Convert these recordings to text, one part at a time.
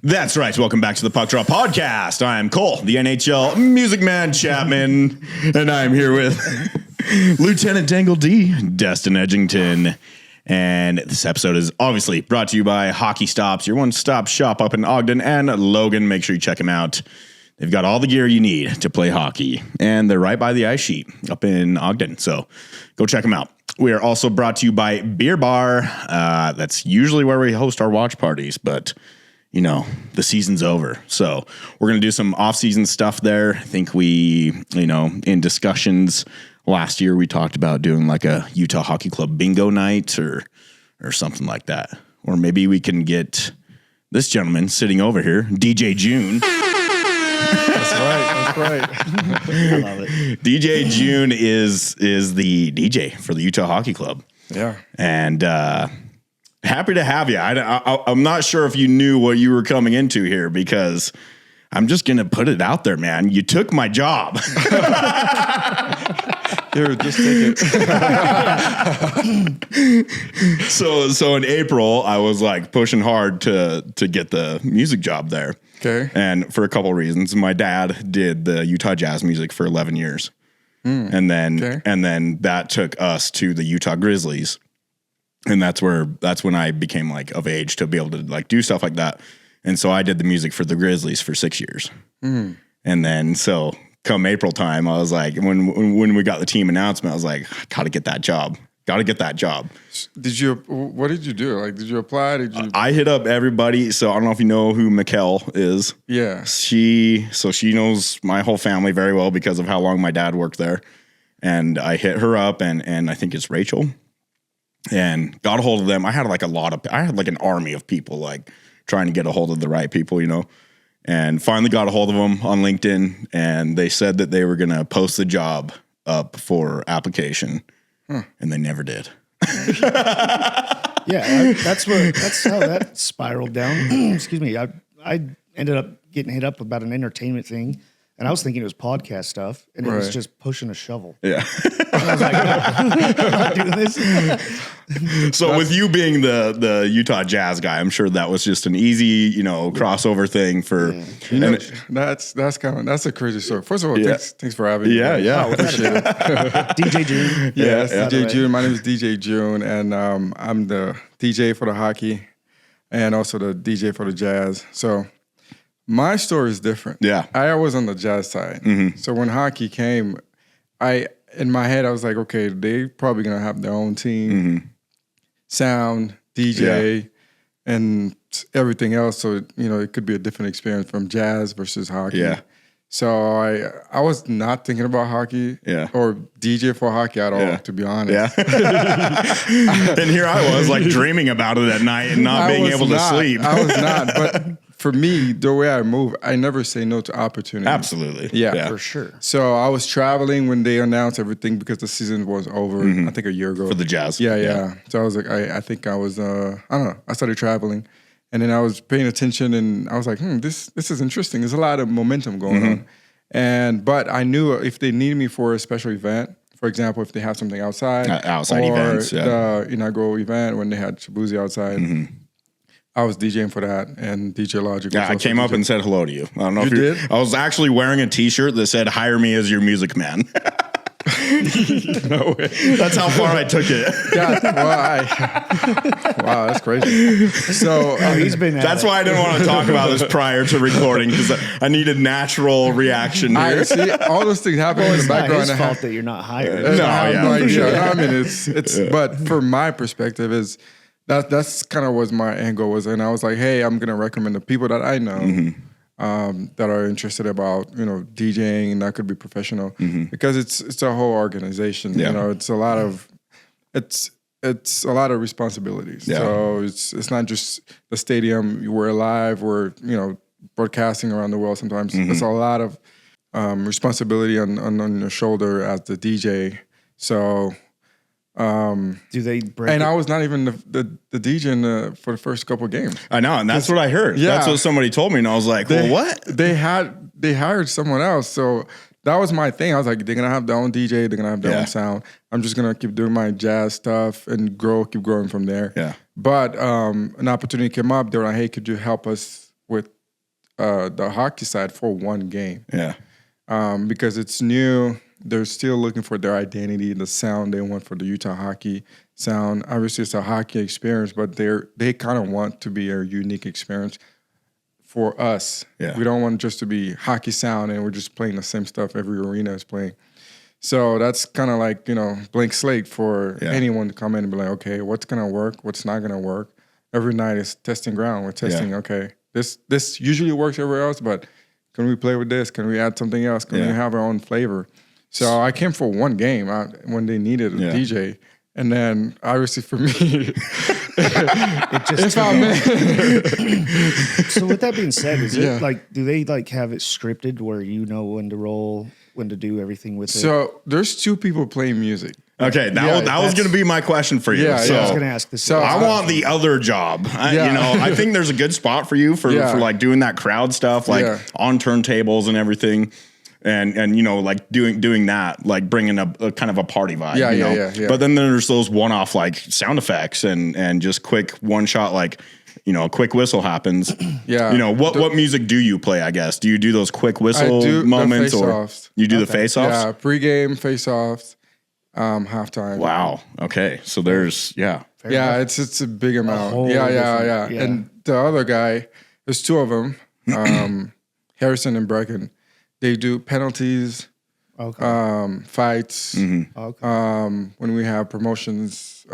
That's right. Welcome back to the Puck Drop Podcast. I'm Cole, the NHL Music Man Chapman, and I'm here with Lieutenant Dangle D, Destin Edgington. And this episode is obviously brought to you by Hockey Stops, your one-stop shop up in Ogden and Logan. Make sure you check them out. They've got all the gear you need to play hockey, and they're right by the ice sheet up in Ogden. So go check them out. We are also brought to you by Beer Bar. That's usually where we host our watch parties, but you know, the season's over. So we're going to do some off-season stuff there. I think we, in discussions last year, we talked about doing like a Utah Hockey Club bingo night or something like that. Or maybe we can get this gentleman sitting over here, DJ June. That's right. I love it. DJ June is the DJ for the Utah Hockey Club. Yeah. And happy to have you. I'm not sure if you knew what you were coming into here because I'm just going to put it out there, man. You took my job. Here, just take it. So in April, I was like pushing hard to get the music job there. Okay. And for a couple of reasons. My dad did the Utah jazz music for 11 years. And then that took us to the Utah Grizzlies. And that's when I became like of age to be able to like do stuff like that. And so I did the music for the Grizzlies for 6 years. And then so come April time, I was like, when we got the team announcement, I was like, gotta get that job. What did you do? Like, did you apply? I hit up everybody. So I don't know if you know who Mikkel is. Yeah. She knows my whole family very well because of how long my dad worked there. And I hit her up and I think it's Rachel. And got a hold of them. I had like an army of people like trying to get a hold of the right people, and finally got a hold of them on LinkedIn. And they said that they were going to post the job up for application, and they never did. Yeah, that's how that spiraled down. Excuse me. I ended up getting hit up about an entertainment thing. And I was thinking it was podcast stuff, and it was just pushing a shovel. Yeah. And I was like, no, I'm not doing this. So with you being the Utah Jazz guy, I'm sure that was just an easy, crossover thing for. Yeah. That's a crazy story. First of all, thanks for having me. Yeah. Appreciate it. DJ June. Yes, DJ June. My name is DJ June, and I'm the DJ for the hockey and also the DJ for the jazz. So my story is different. Yeah. I was on the jazz side. Mm-hmm. So when hockey came, in my head, I was like, okay, they probably going to have their own team, sound, DJ, and everything else. So, it could be a different experience from jazz versus hockey. Yeah. So I was not thinking about hockey or DJ for hockey at all, to be honest. Yeah. And here I was like dreaming about it at night and not being able to sleep. I was not, but for me, the way I move, I never say no to opportunity. Absolutely. Yeah, for sure. So I was traveling when they announced everything because the season was over, I think a year ago. For the Jazz. Yeah. So I was like, I think I was, I don't know, I started traveling. And then I was paying attention and I was like, this is interesting. There's a lot of momentum going on. But I knew if they needed me for a special event, for example, if they have something outside. Outside events, the inaugural event when they had Shabuzi outside. I was DJing for that, and DJ Logic. Yeah, I came up and said hello to you. I don't know if you did. I was actually wearing a T-shirt that said "Hire me as your music man." No way. That's how far I took it. Wow, that's crazy. So he's been. That's why I didn't want to talk about this prior to recording because I needed natural reaction here. I see all those things happen in the background. It's not his fault that you're not hired. No idea. Sure. I mean, it's. But from my perspective, is that's kind of what my angle was, and I was like, hey, I'm gonna recommend the people that I know. That are interested about DJing, and that could be professional because it's a whole organization. Yeah. It's a lot of responsibilities. Yeah. So it's not just the stadium. We're live. We're broadcasting around the world. Sometimes it's a lot of responsibility on your shoulder as the DJ. So. Do they break and it? I was not even the DJ for the first couple of games. I know, and that's what I heard. Yeah. That's what somebody told me, and I was like, well, what? They hired someone else, so that was my thing. I was like, they're gonna have their own DJ, they're gonna have their own sound. I'm just gonna keep doing my jazz stuff and keep growing from there. Yeah. But an opportunity came up. They were like, hey, could you help us with the hockey side for one game. Yeah. Because it's new. They're still looking for their identity, the sound they want for the Utah hockey sound. Obviously, it's a hockey experience, but they kind of want to be a unique experience for us. Yeah. We don't want just to be hockey sound and we're just playing the same stuff every arena is playing. So that's kind of like, blank slate for anyone to come in and be like, okay, what's going to work? What's not going to work? Every night is testing ground. We're testing, okay, this usually works everywhere else, but can we play with this? Can we add something else? Can we have our own flavor? So I came for one game when they needed a DJ. And then obviously for me, It just So with that being said, is it like, do they like have it scripted where you know when to roll, when to do everything with it? So there's two people playing music. Okay, that was going to be my question for you. Yeah, so I was going to ask this. So I want the other job. I think there's a good spot for you for like doing that crowd stuff, like on turntables and everything. And like doing that, like bringing a kind of a party vibe. Yeah. But then there's those one-off like sound effects and just quick one shot, like a quick whistle happens. Yeah. What music do you play? I guess do you do those quick whistle moments the or face-offs. you do the face-offs? Yeah, pregame face-offs, halftime. Wow. Okay. So there's it's a big amount. Yeah. And the other guy, there's two of them, Harrison and Brecken. They do penalties, fights, when we have promotions,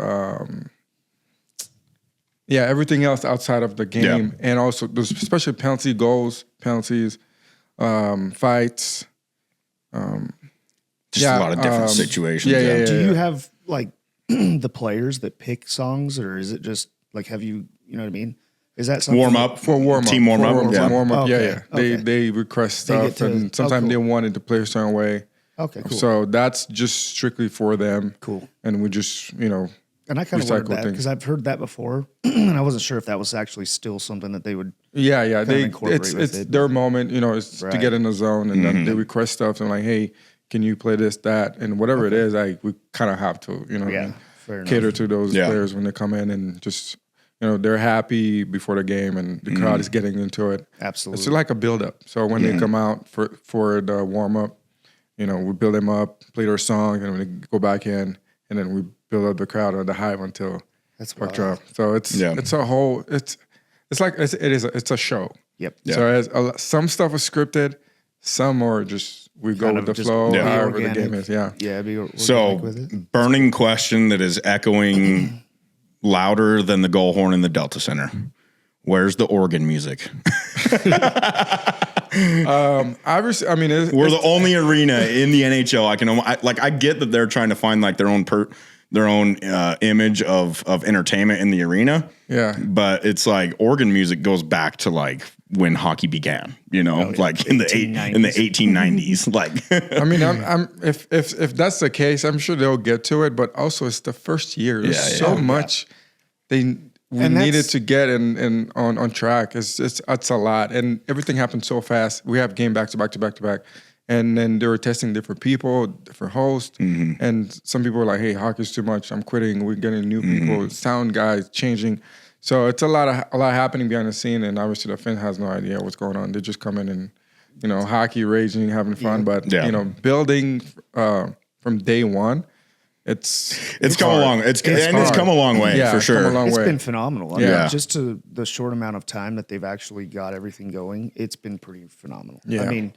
everything else outside of the game. And also, there's especially penalty goals, penalties, fights. just a lot of different situations. Do you have like the players that pick songs, or is it just like, have you know what I mean? Is that something warm up for warm up? Team warm up. Warm up. Okay. They request stuff, and sometimes they want it to play a certain way. Okay, cool. So that's just strictly for them. Cool. And we just And I kind of wondered that things. because I've heard that before, and I wasn't sure if that was actually still something that they would. It's their moment. It's to get in the zone, and then they request stuff and like, hey, can you play this, that, and whatever it is. Like we kind of have to, cater to those players when they come in and just. They're happy before the game and the crowd is getting into it. Absolutely. It's like a build-up. So when they come out for the warm-up, we build them up, play their song, and we go back in, and then we build up the crowd or the hype until puck drop. So it's a whole, it's a show. Yep. So some stuff is scripted, some are just, we go with the flow, however the game is. Yeah. Yeah. So burning question that is echoing louder than the goal horn in the Delta Center. Where's the organ music? Obviously, I mean, we're the only arena in the NHL. I get that they're trying to find like their own image of entertainment in the arena. Yeah, but it's like organ music goes back to like when hockey began. Like in the 1890s. Like, I mean, if that's the case, I'm sure they'll get to it. But also, it's the first year. There's so much we needed to get on track. It's a lot, and everything happened so fast. We have game back to back to back to back, and then they were testing different people, different hosts, and some people were like, "Hey, hockey's too much. I'm quitting." We're getting new people, sound guys changing. So it's a lot happening behind the scene, and obviously the fan has no idea what's going on. They just come in and hockey raging, having fun, but building from day one. It's come along. It's come a long way for sure. It's been phenomenal. I mean, just to the short amount of time that they've actually got everything going, it's been pretty phenomenal. Yeah. I mean,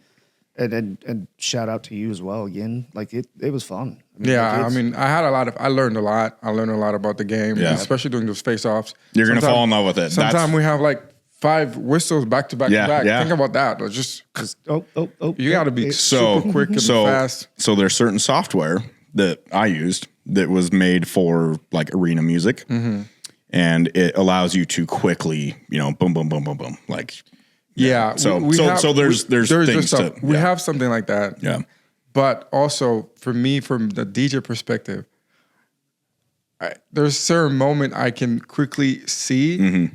and shout out to you as well again. Like it was fun. I mean, I learned a lot. I learned a lot about the game, especially doing those face-offs. You're going to fall in love with it. Sometimes we have like 5 whistles back to back to back. Think about that. Just you got to be super quick and fast. So there's certain software that I used that was made for like arena music, and it allows you to quickly, boom, boom, boom, boom, boom, like. Yeah. So there's things stuff. We have something like that. Yeah. But also for me, from the DJ perspective, there's a certain moment I can quickly see.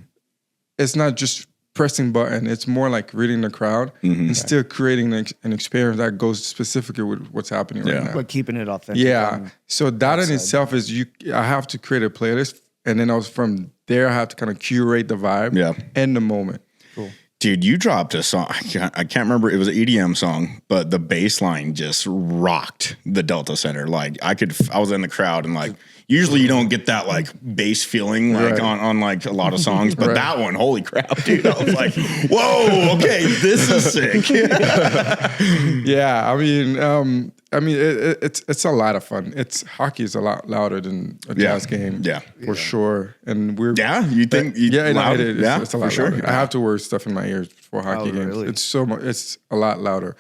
It's not just pressing button. It's more like reading the crowd and still creating an experience that goes specifically with what's happening right now. But keeping it authentic. Yeah. So that in itself is I have to create a playlist, and then from there I have to kind of curate the vibe and the moment. Cool. Dude, you dropped a song. I can't remember. It was an EDM song, but the bass line just rocked the Delta Center. Like I was in the crowd and like, usually you don't get that like bass feeling like on like a lot of songs, but that one, holy crap, dude. I was like, whoa, okay, this is sick. Yeah. I mean, it's a lot of fun. Hockey is a lot louder than a jazz game. Yeah. For sure. And you think loud? It is. Yeah, it's a lot for sure. louder. I have to wear stuff in my ears for hockey games. Really? It's so much. It's a lot louder,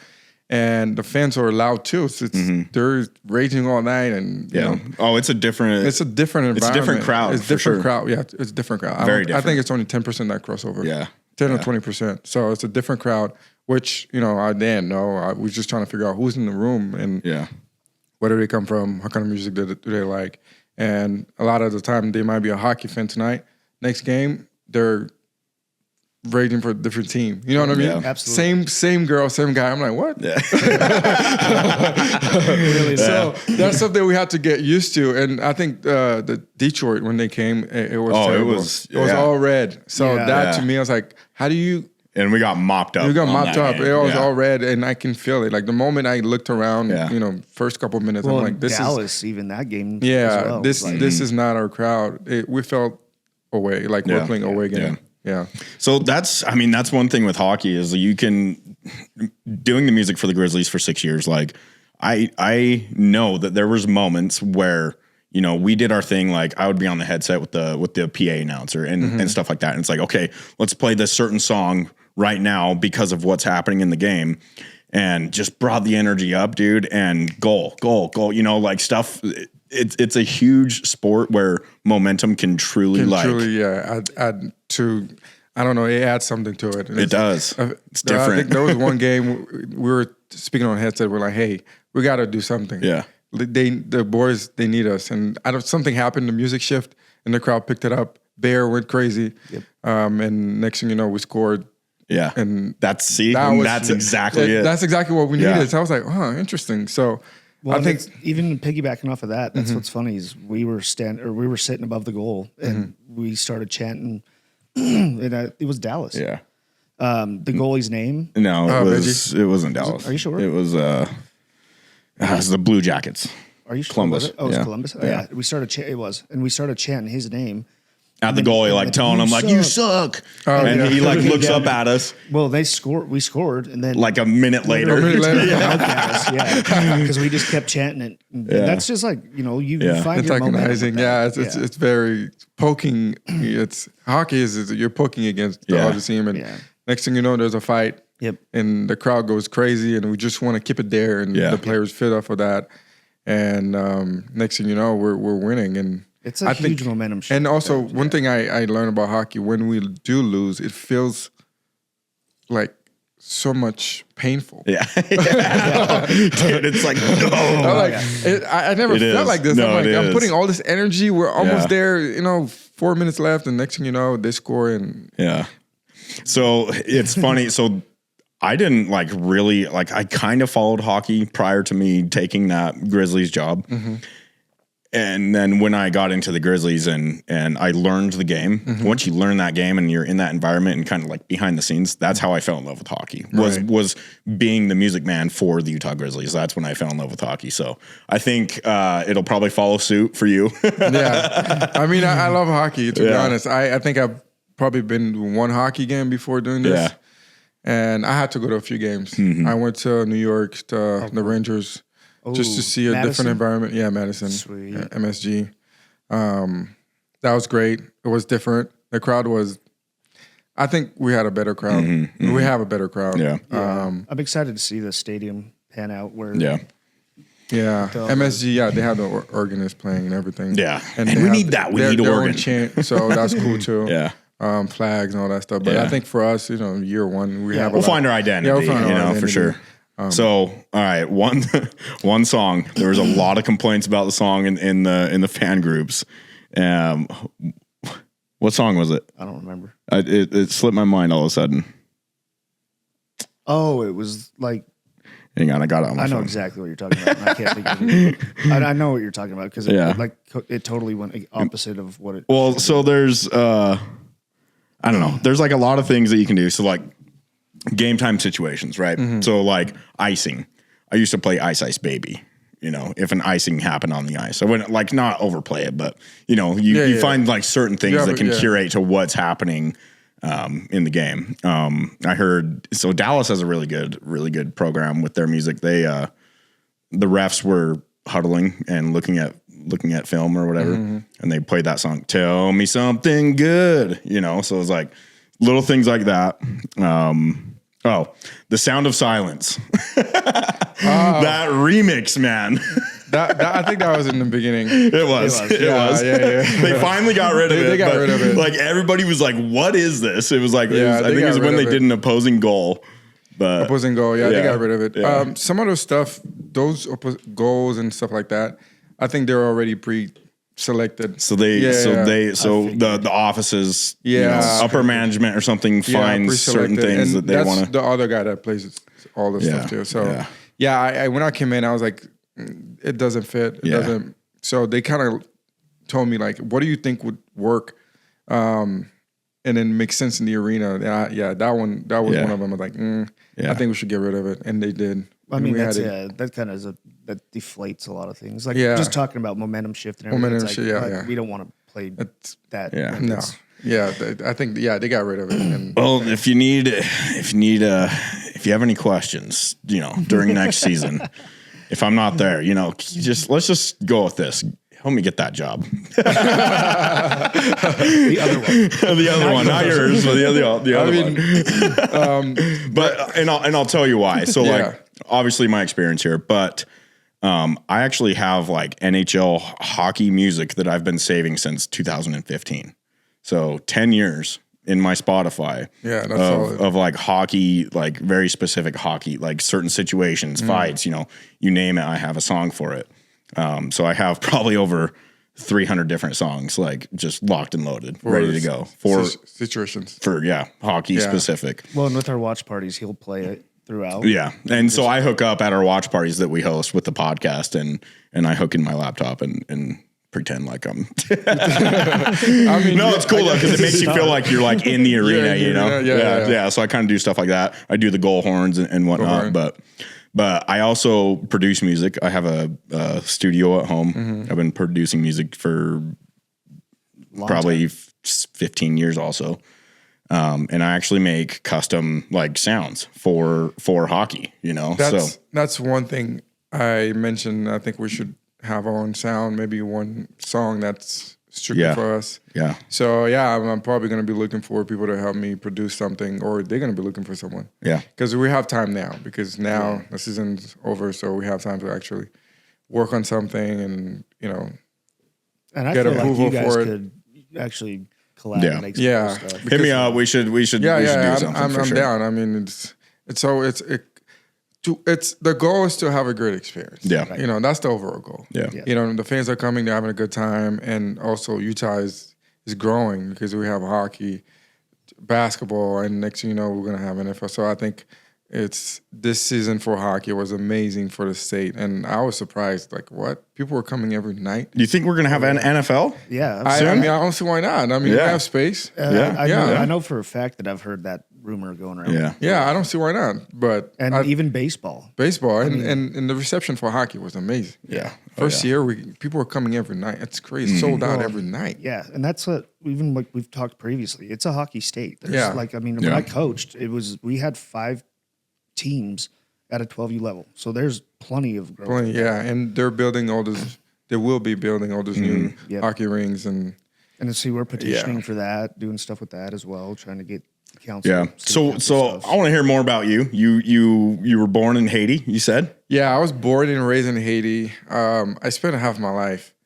and the fans are loud too. So they're raging all night, and you know, it's a different environment. It's a different crowd. It's different crowd. Yeah, it's a different crowd. Very different. I think it's only 10% that crossover. Yeah. 10 or 20%. So it's a different crowd, which you know I didn't know. I was just trying to figure out who's in the room and where do they come from, what kind of music do they like, and a lot of the time they might be a hockey fan tonight. Next game they're raging for a different team. You know what I mean? Yeah. Absolutely. Same girl, same guy. I'm like, what? Yeah. Really? So that's something we had to get used to. And I think the Detroit, when they came, it was terrible. It was all red. So that to me, I was like, how do you... And we got mopped up. We got mopped up. Game. It was all red, and I can feel it. Like the moment I looked around, you know, first couple of minutes, Well, I'm like, this Dallas, even that game. yeah, as well. this Like, this is not our crowd. We felt away, like we're playing away game. Yeah. So that's one thing with hockey is you can doing the music for the Grizzlies for 6 years. Like I know that there was moments where, you know, we did our thing. Like I would be on the headset with the PA announcer and stuff like that. And it's like, okay, let's play this certain song right now because of what's happening in the game, and just brought the energy up, dude. And goal, you know, like stuff. It's a huge sport where momentum can truly add to, I don't know, it adds something to it. It does. It's different. I think there was one game we were speaking on headset. We're like, hey, we got to do something. Yeah. The boys, they need us. And something happened, the music shift, and the crowd picked it up. Bear went crazy. Yep. And next thing you know, we scored. Yeah. And that's exactly it. That's exactly what we needed. So I was like, interesting. So well, I think even piggybacking off of that, that's what's funny is we were sitting above the goal and we started chanting. And it was Dallas. Yeah. The goalie's name. No, it wasn't Dallas. Are you sure? It was the Blue Jackets. Are you sure? Columbus. Was it? Oh, it was Columbus. Oh, yeah. We started chanting his name. At the goalie, like telling him, like, you suck. And he like looks up at us. Well, we scored, and then like a minute later. Because we just kept chanting it. And that's just like, you know, you find your momentum. It's very poking. It's hockey is you're poking against the other team, and next thing you know, there's a fight. Yep. And the crowd goes crazy, and we just want to keep it there, and the players fit off of that. And next thing you know, we're winning, and it's a huge momentum shift. And also, one thing I learned about hockey, when we do lose, it feels like so much painful. Yeah. Dude, it's like, I never felt like this. No, I'm putting all this energy. We're almost there, you know, 4 minutes left, and next thing you know, they score. And so it's funny. So I didn't I kind of followed hockey prior to me taking that Grizzlies job. And then when I got into the Grizzlies and I learned the game, once you learn that game and you're in that environment and kind of like behind the scenes, that's how I fell in love with hockey. Was being the music man for the Utah Grizzlies. That's when I fell in love with hockey. So I think it'll probably follow suit for you. I mean, I love hockey, to be honest. I think I've probably been to one hockey game before doing this. And I had to go to a few games. I went to New York, to the Rangers, just to see a different environment. Yeah, Madison. Sweet. MSG. That was great. It was different. The crowd was, I think we had a better crowd. We have a better crowd. Yeah. I'm excited to see the stadium pan out where MSG, they have the organist playing and everything. Yeah. And we need that. We need organ. Chant, so that's cool too. Yeah. Flags and all that stuff. But I think for us, you know, year one, we'll find our identity, we'll find our identity. For sure. So, all right, one song. There was a lot of complaints about the song in the fan groups. What song was it? I don't remember. It slipped my mind all of a sudden. Oh, it was like. Hang on, I got it on my phone. I know exactly what you're talking about. And I can't think of it. I know what you're talking about because it totally went opposite of what it. Well, so there's I don't know. There's like a lot of things that you can do. So like game time situations, right? So like icing. I used to play Ice Ice Baby. You know, if an icing happened on the ice, I wouldn't like not overplay it, but you know, you find like certain things that can curate to what's happening in the game. I heard so Dallas has a really good program with their music. They the refs were huddling and looking at film or whatever, and they played that song, "Tell Me Something Good," you know. So it was like little things like that. The Sound of Silence. That remix, man. That I think that was in the beginning. It was. Yeah. They finally got rid of it. They got rid of it. Like everybody was like, "What is this?" It was like, Yeah, I think it was when they did an opposing goal. But Opposing goal, they got rid of it. Yeah. Some other stuff, those goals and stuff like that, I think they're already pre-selected. So the offices, upper management or something finds certain things that they want to. The other guy that plays all the stuff too. So I when I came in, I was like, it doesn't fit. It doesn't. So they kind of told me like, what do you think would work? And then make sense in the arena. And that was one of them. I was like, I think we should get rid of it, and they did. I mean, that kind of that deflates a lot of things. Like just talking about momentum shift and everything. Momentum shift, we don't want to play that. Yeah, like no. Yeah, I think they got rid of it. And, well, if you have any questions, you know, during next season, if I'm not there, you know, let's just go with this. Help me get that job. The other one, not yours, but the other one. But I'll tell you why. So like, obviously my experience here, but I actually have like NHL hockey music that I've been saving since 2015. So 10 years in my Spotify of like hockey, like very specific hockey, like certain situations, fights, you know, you name it, I have a song for it. So I have probably over 300 different songs, like just locked and loaded, ready to go for situations. Hockey specific. Well, and with our watch parties, he'll play it throughout. Yeah, and so I hook up at our watch parties that we host with the podcast, and I hook in my laptop and pretend like I'm. I mean, no, it's cool though because it makes you feel like you're like in the arena, you know. Yeah. So I kind of do stuff like that. I do the goal horns and whatnot, But I also produce music. I have a studio at home. I've been producing music for probably 15 years also. And I actually make custom like sounds for hockey, you know? That's one thing I mentioned. I think we should have our own sound, maybe one song that's strictly for us. Yeah. So I'm probably going to be looking for people to help me produce something, or they're going to be looking for someone. Yeah. Because we have time now, because now the season's over, so we have time to actually work on something and, you know, and I get feel approval like you guys for it. Could actually collab and make some cool stuff. Hit me up. We should do something. I'm down. I mean, it's the goal is to have a great experience. Yeah. You know, that's the overall goal. Yeah. You know, the fans are coming, they're having a good time, and also Utah is growing because we have hockey, basketball, and next thing you know, we're going to have NFL. So I think this season for hockey was amazing for the state, and I was surprised. Like, what? People were coming every night. Do you think we're going to have an NFL? Yeah. I mean, I don't see why not. I mean, we have space. I know for a fact that I've heard that rumor going around. Yeah, I don't see why not. But even baseball. And the reception for hockey was amazing. Yeah. First year, people were coming every night. It's crazy. Sold out every night. Yeah, and that's what, even like we've talked previously, it's a hockey state. There's when I coached, we had 5 teams at a 12U level. So there's plenty of growth. And they're building all those, they will be building all those new hockey rings. And see, we're petitioning for that, doing stuff with that as well, trying to get the council. Yeah. So I want to hear more about you. You were born in Haiti, you said? Yeah, I was born and raised in Haiti. I spent half my life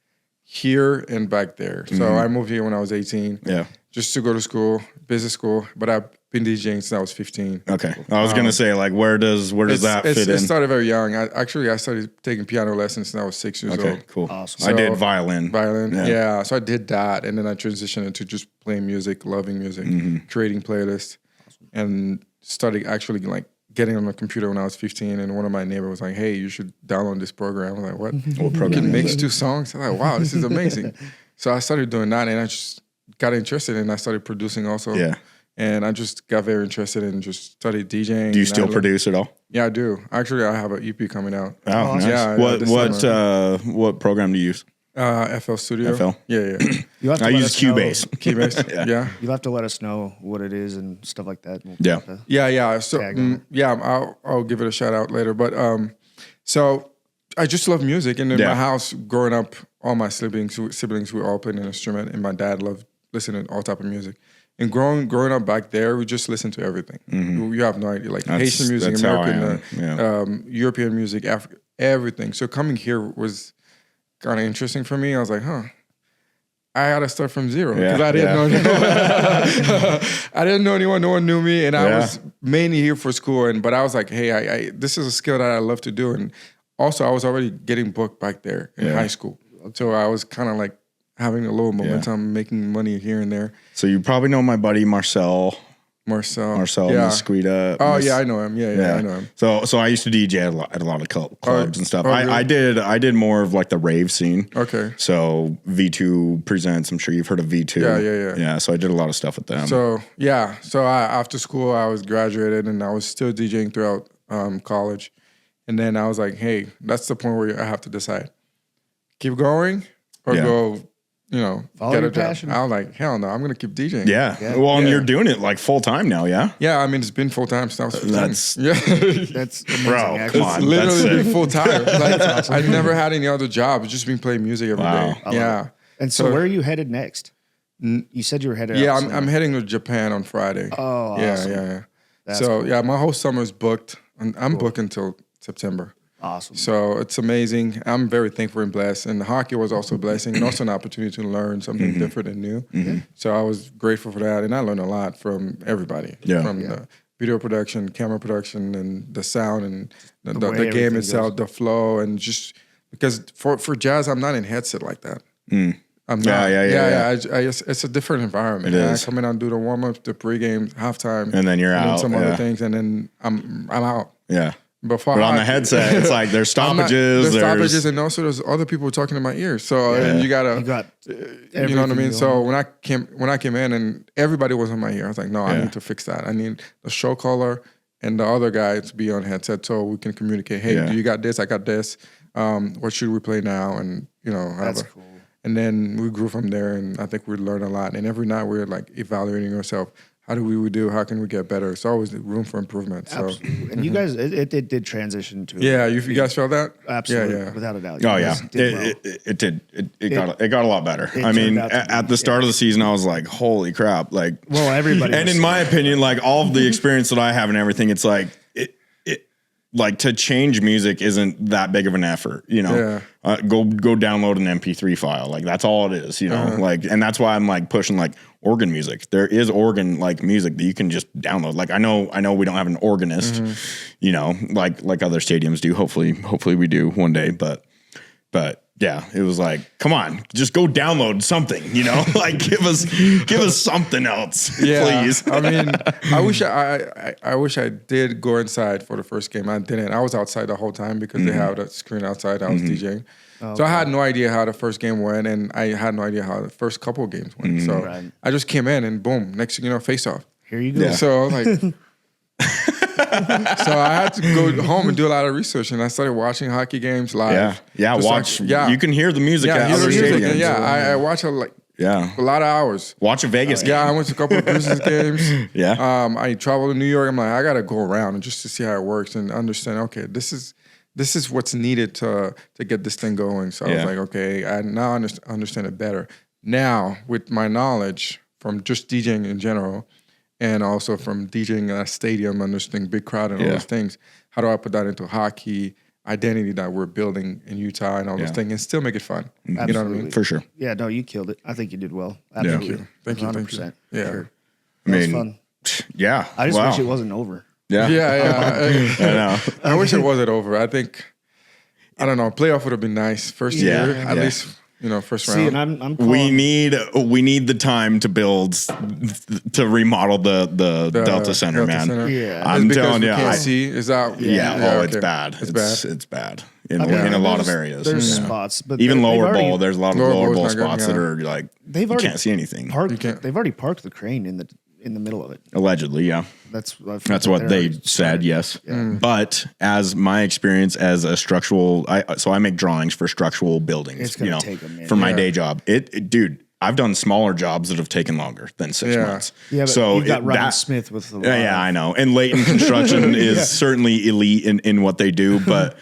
here and back there. So I moved here when I was 18. Yeah. Just to go to school, business school, but I've been DJing since I was 15. Okay. I was going to say, like, where does that fit in? It started very young. I started taking piano lessons when I was 6 years old. Okay, cool. Awesome. I did violin. Yeah. So I did that, and then I transitioned into just playing music, loving music, creating playlists, and started actually like getting on the computer when I was 15. And one of my neighbors was like, "Hey, you should download this program." I was like, "What? What program? You can mix 2 songs?" I was like, "Wow, this is amazing." So I started doing that, and I just got interested, and I started producing also. Yeah. And I just got very interested and just started DJing. Do you still produce at all? Yeah, I do. Actually, I have an EP coming out. Oh, nice. Yeah, What program do you use? FL Studio. FL? Yeah. You have to I let use us know- Cubase. Keybase. Yeah. You'll have to let us know what it is and stuff like that. We'll Yeah. have to- Yeah. So Tag on it. I'll give it a shout out later. But so I just love music, and in Yeah. my house growing up, all my siblings were all playing an instrument, and my dad loved listening to all type of music. And growing up back there, we just listened to everything. You have no idea, like Haitian music, that's how I American, European music, African, everything. So coming here was kind of interesting for me. I was like, I got to start from zero because I didn't know anyone. I didn't know anyone. No one knew me, and I was mainly here for school. But I was like, hey, this is a skill that I love to do. And also, I was already getting booked back there in high school, so I was kind of like having a little momentum, making money here and there. So you probably know my buddy Marcel, Musquita. Oh yeah, I know him. Yeah, I know him. So I used to DJ at a lot of clubs and stuff. Really? I did more of like the rave scene. Okay. So V2 Presents. I'm sure you've heard of V2. Yeah. Yeah. So I did a lot of stuff with them. So after school, I was graduated and I was still DJing throughout college, and then I was like, hey, that's the point where I have to decide: keep going or go. Follow get your a job. passion. I was like, hell no, I'm gonna keep DJing. Yeah. Well, and you're doing it like full time now. Yeah. Yeah, I mean, it's been full time since I was 15. That's- That's amazing, Bro, actually. come on. It's literally That's been full time. Like, I've never had any other job. It's just been playing music every day. Wow. Yeah. And so, where are you headed next? You said you were headed. Yeah, out I'm heading to Japan on Friday. Oh, yeah, awesome. yeah. That's So cool. yeah, my whole summer is booked. And I'm booked until September. Awesome. So it's amazing. I'm very thankful and blessed. And hockey was also a blessing and also an opportunity to learn something different and new. So I was grateful for that. And I learned a lot from everybody. Yeah. From the video production, camera production, and the sound and the way game everything itself, the flow, and just because for jazz, I'm not in headset like that. I'm not. Yeah. It's a different environment. It is. I come in and do the warm up, the pregame, halftime, And then you're out, some other yeah. things, and then I'm out. Yeah. But But on the headset, it's like there's stoppages. There's stoppages, and also there's other people talking in my ear. So and you gotta, You got you know what I mean. everything So when I came in and everybody was on my ear, I was like, no, I need to fix that. I need the show caller and the other guy to be on headset so we can communicate. Hey, do you got this? I got this. What should we play now? And That's cool. And then we grew from there, and I think we learned a lot. And every night we're like evaluating ourselves. How do we do? How can we get better? It's always room for improvement. So Absolutely. And you guys, it did transition to yeah, you guys felt that? absolutely, Yeah. without a doubt. You Oh yeah, guys did well. it did. It got a lot better. I turned mean, out to be, at the start of the season, I was like, "Holy crap!" Like, Well, everybody And was in my opinion, like all of the experience that I have and everything, it's like it like to change music isn't that big of an effort. Go download an MP3 file. Like that's all it is. Like, and that's why I'm like pushing like organ music. There is organ like music that you can just download. Like I know we don't have an organist, like other stadiums do. Hopefully we do one day. But yeah, it was like, come on, just go download something. Like give us something else, please. I mean, I wish I did go inside for the first game. I didn't. I was outside the whole time because they have that screen outside. I was DJing. So I had no idea how the first game went, and I had no idea how the first couple of games went. So I just came in, and boom, next thing you know, face off. Here you go. So I was like, so I had to go home and do a lot of research, and I started watching hockey games live. Yeah. Just Watch. like- You can hear the music at hear the other music, stadiums. and I watch a lot of hours. Watch a Vegas game. Yeah, I went to a couple of business games. Yeah. I traveled to New York. I'm like, I gotta go around and just to see how it works and understand. Okay, this is what's needed to get this thing going. So I was like, okay, I now understand it better. Now with my knowledge from just DJing in general, and also from DJing at a stadium, understanding big crowd and all those things, how do I put that into hockey identity that we're building in Utah and all those things, and still make it fun? You know what I mean? For sure. Yeah, no, you killed it. I think you did well. Absolutely. Thank you. 100%. Yeah. Sure. I That was mean, fun. yeah. I just wow. wish it wasn't over. Yeah. Yeah. I know. I wish it wasn't over. I think, I don't know, playoff would have been nice. First Yeah, year, at yeah. least, first See, round. and I'm We calling, need the time to build to remodel the Delta Center, Delta man. Center. Yeah. I'm Because telling we you, can't see. Is that? it's okay. bad. It's bad. It's bad in I mean, a lot of there's- areas. There's Yeah. spots, but Even they've lower already- bowl, there's a lot of Lower lower bowl's bowl not good, spots that yeah. are like They've you already can't see anything. Parked, can't. they've already parked the crane in the middle of it. Allegedly, yeah. That's what they said, yes. But as my experience as a structural, I make drawings for structural buildings. It's gonna take a minute. For my day job. Dude, I've done smaller jobs that have taken longer than 6 months. Yeah, but so you've got Ryan Smith with the yeah, I know. And Leighton Construction is certainly elite in what they do, but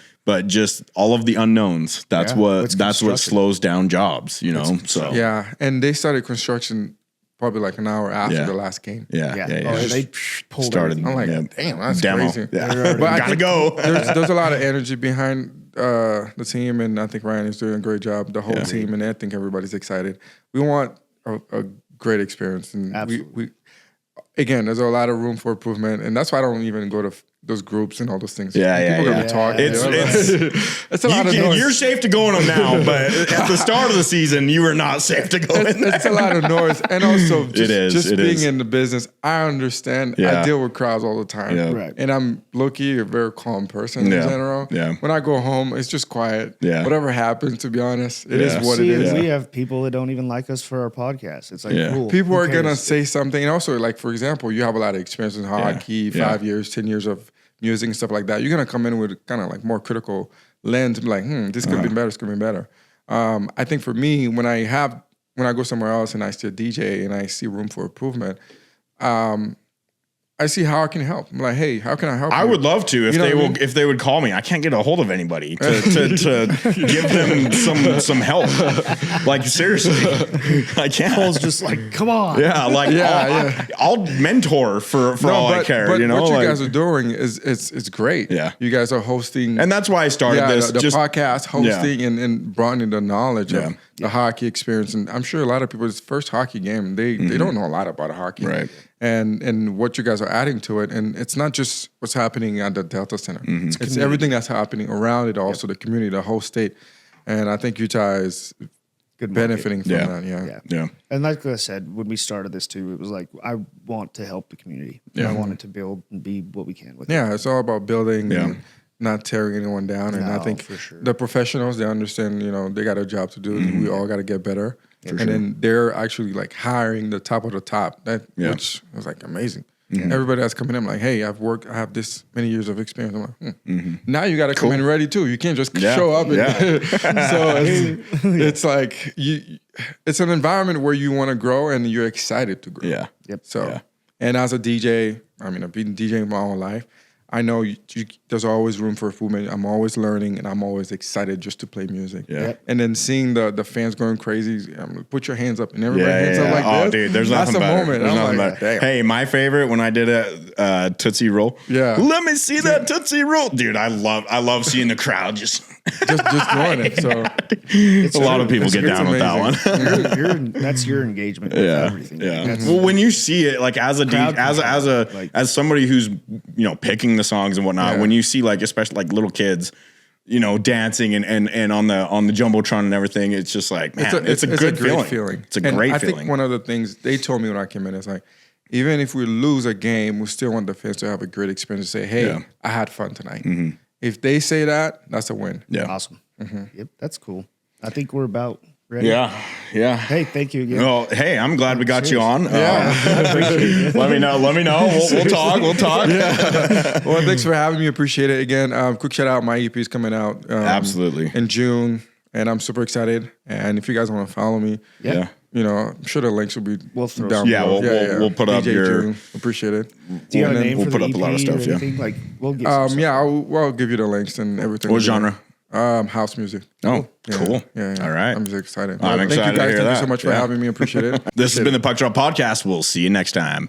just all of the unknowns. That's what slows down jobs, you know. So yeah, and they started construction probably like an hour after the last game. Yeah. Oh, they pulled started. everything. I'm like, damn, that's Demo. crazy. Yeah. But I Gotta think go. There's a lot of energy behind the team, and I think Ryan is doing a great job. The whole team, and I think everybody's excited. We want a great experience, and we again, there's a lot of room for improvement, and that's why I don't even go to those groups and all those things. People gonna be talking. It's a lot of noise. You're safe to go in them now, but at the start of the season, you were not safe to go in there. It's a lot of noise, and also just being is. in the business, I understand. I deal with crowds all the time, Right. and I'm low-key a very calm person in general. Yeah. When I go home, it's just quiet. Yeah. Whatever happens, to be honest, it is what it is. We have people that don't even like us for our podcast. It's like, cool. People Who are gonna cares? say something, and also, like for example, you have a lot of experience in hockey, 5 years, 10 years of music and stuff like that. You're gonna come in with kind of like more critical lens, and be like, this could be better. This could be better. I think for me, when I go somewhere else and I see a DJ and I see room for improvement, I see how I can help. I'm like, hey, how can I help? I would love to if they would call me. I can't get a hold of anybody to give them some help. Like seriously, I can't. Paul's just like, come on. Yeah, like I'll mentor for all I care. But you know, what you guys are doing is it's great. Yeah, you guys are hosting, and that's why I started this. The podcast hosting and broadening the knowledge of the hockey experience. And I'm sure a lot of people's first hockey game, they don't know a lot about hockey, right? And what you guys are adding to it, and it's not just what's happening at the Delta Center; it's everything that's happening around it, also the community, the whole state. And I think Utah is benefiting from that. Yeah. And like I said, when we started this too, it was like, I want to help the community. I wanted to build and be what we can with it. Yeah, it's all about building and not tearing anyone down. And I think for sure. the professionals, they understand, they got a job to do. We all got to get better. Then they're actually like hiring the top of the top, which was like amazing. Everybody that's coming in, I'm like, hey, I have this many years of experience. I'm like, now you got to come in ready too. You can't just show up. So it's like it's an environment where you want to grow and you're excited to grow. Yep. So, and as a DJ, I mean, I've been DJing my whole life. I know there's always room for improvement. I'm always learning, and I'm always excited just to play music. And then seeing the fans going crazy, I'm like, put your hands up, and everybody hands up like this. Oh, dude, there's nothing better. That's the moment. There's I'm nothing like, better. Hey, my favorite when I did a Tootsie Roll. Yeah. Let me see that Tootsie Roll, dude. I love seeing the crowd just doing it. So a lot of people get down with that one. That's your engagement with everything. Yeah. Well, when you see it, like as somebody who's picking the songs and whatnot, when you see like especially like little kids, dancing and on the jumbotron and everything, it's just like, man, it's a great feeling. It's a great feeling. I think one of the things they told me when I came in is like, even if we lose a game, we still want the fans to have a great experience. To say, hey, I had fun tonight. If they say that, that's a win. Yeah, awesome. Yep, that's cool. I think we're about ready. Yeah. Hey, thank you again. Well, hey, I'm glad we got you on. Yeah. Let me know. We'll talk. Well, thanks for having me. Appreciate it. Again, quick shout out. My EP is coming out absolutely in June, and I'm super excited. And if you guys want to follow me, I'm sure the links will be down below. We'll put up DJ your. June. Appreciate it. Do you have a name we'll for put the up EP a lot of stuff. Like, we'll get some stuff. I'll give you the links and everything. What genre? House music. Oh, cool. Yeah. All right. I'm just excited. I'm excited Thank you guys. to hear Thank that. you so much for having me. Appreciate it. This has been the Puck Drop Podcast. We'll see you next time.